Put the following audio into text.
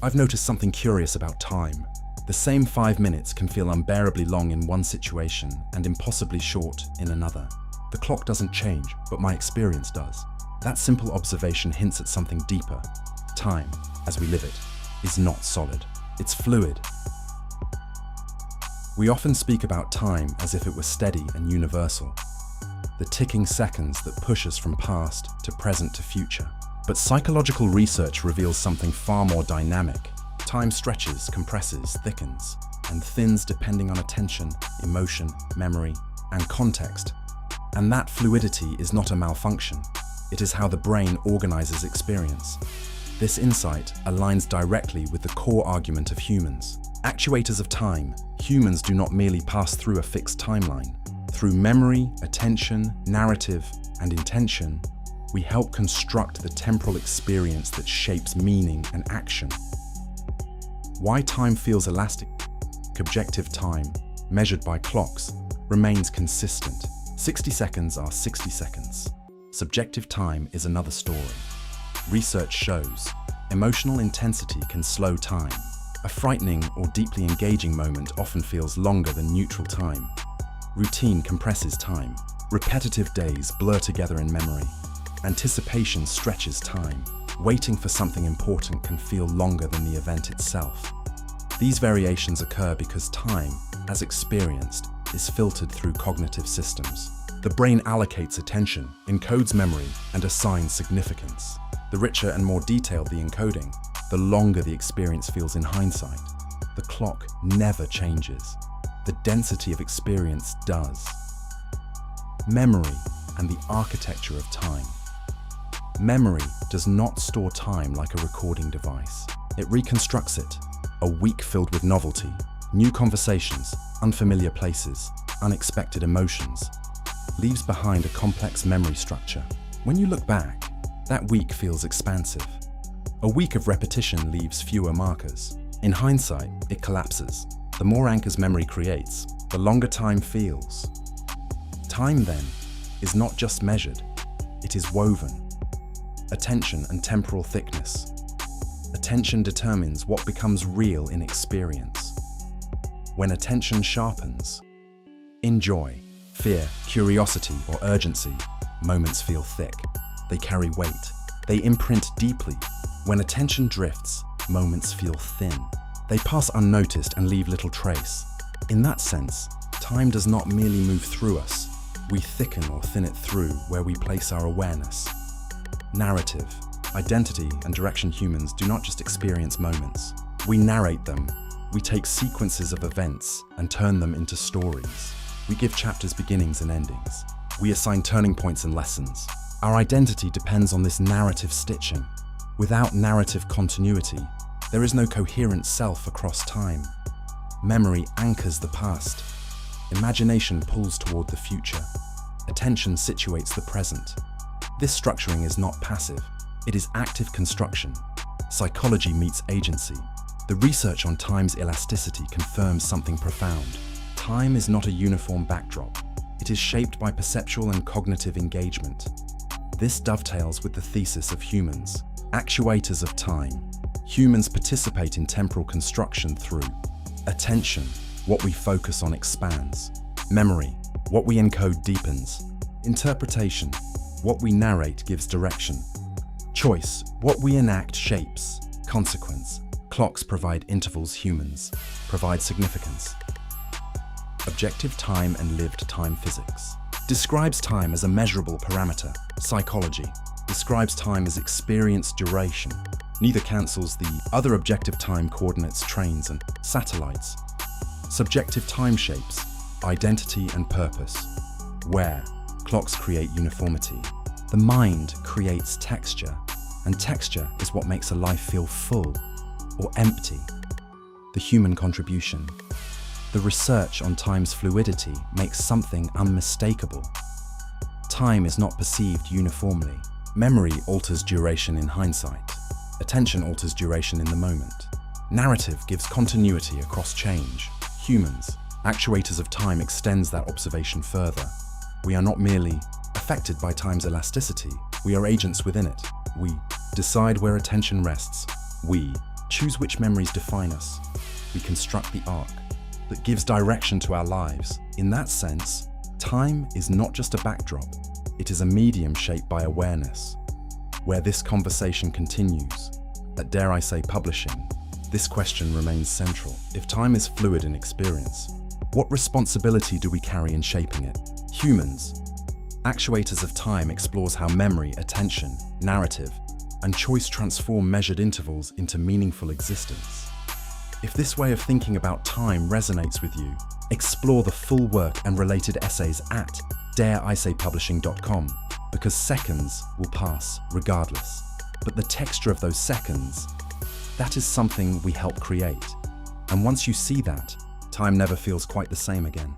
I've noticed something curious about time. The same 5 minutes can feel unbearably long in one situation and impossibly short in another. The clock doesn't change, but my experience does. That simple observation hints at something deeper. Time, as we live it, is not solid. It's fluid. We often speak about time as if it were steady and universal. The ticking seconds that push us from past to present to future. But psychological research reveals something far more dynamic. Time stretches, compresses, thickens, and thins depending on attention, emotion, memory, and context. And that fluidity is not a malfunction. It is how the brain organizes experience. This insight aligns directly with the core argument of humans. Actuators of time, humans do not merely pass through a fixed timeline. Through memory, attention, narrative, and intention, we help construct the temporal experience that shapes meaning and action. Why time feels elastic? Objective time, measured by clocks, remains consistent. 60 seconds are 60 seconds. Subjective time is another story. Research shows emotional intensity can slow time. A frightening or deeply engaging moment often feels longer than neutral time. Routine compresses time. Repetitive days blur together in memory. Anticipation stretches time. Waiting for something important can feel longer than the event itself. These variations occur because time, as experienced, is filtered through cognitive systems. The brain allocates attention, encodes memory, and assigns significance. The richer and more detailed the encoding, the longer the experience feels in hindsight. The clock never changes. The density of experience does. Memory and the architecture of time. Memory does not store time like a recording device. It reconstructs it. A week filled with novelty, new conversations, unfamiliar places, unexpected emotions, leaves behind a complex memory structure. When you look back, that week feels expansive. A week of repetition leaves fewer markers. In hindsight, it collapses. The more anchors memory creates, the longer time feels. Time, then, is not just measured, it is woven. Attention and temporal thickness. Attention determines what becomes real in experience. When attention sharpens, in joy, fear, curiosity, or urgency, moments feel thick. They carry weight. They imprint deeply. When attention drifts, moments feel thin. They pass unnoticed and leave little trace. In that sense, time does not merely move through us. We thicken or thin it through where we place our awareness. Narrative, identity, and direction. Humans do not just experience moments. We narrate them. We take sequences of events and turn them into stories. We give chapters beginnings and endings. We assign turning points and lessons. Our identity depends on this narrative stitching. Without narrative continuity, there is no coherent self across time. Memory anchors the past. Imagination pulls toward the future. Attention situates the present. This structuring is not passive. It is active construction. Psychology meets agency. The research on time's elasticity confirms something profound. Time is not a uniform backdrop. It is shaped by perceptual and cognitive engagement. This dovetails with the thesis of Humans Actuators of Time. Humans participate in temporal construction through attention. What we focus on expands. Memory. What we encode deepens. Interpretation. What we narrate gives direction. Choice. What we enact shapes. Consequence. Clocks provide intervals. Humans provide significance. Objective time and lived time. Physics describes time as a measurable parameter. Psychology describes time as experience duration. Neither cancels the other. Objective time coordinates trains and satellites. Subjective time shapes identity and purpose. Where clocks create uniformity. The mind creates texture, and texture is what makes a life feel full or empty. The human contribution. The research on time's fluidity makes something unmistakable. Time is not perceived uniformly. Memory alters duration in hindsight. Attention alters duration in the moment. Narrative gives continuity across change. Humans, actuators of time, extends that observation further. We are not merely affected by time's elasticity, we are agents within it. We decide where attention rests. We choose which memories define us. We construct the arc that gives direction to our lives. In that sense, time is not just a backdrop, it is a medium shaped by awareness. Where this conversation continues, at Dare I Say Publishing, this question remains central. If time is fluid in experience, what responsibility do we carry in shaping it? Humans Actuators of Time explores how memory, attention, narrative, and choice transform measured intervals into meaningful existence. If this way of thinking about time resonates with you, explore the full work and related essays at dareisaypublishing.com, because seconds will pass regardless. But the texture of those seconds, that is something we help create. And once you see that, time never feels quite the same again.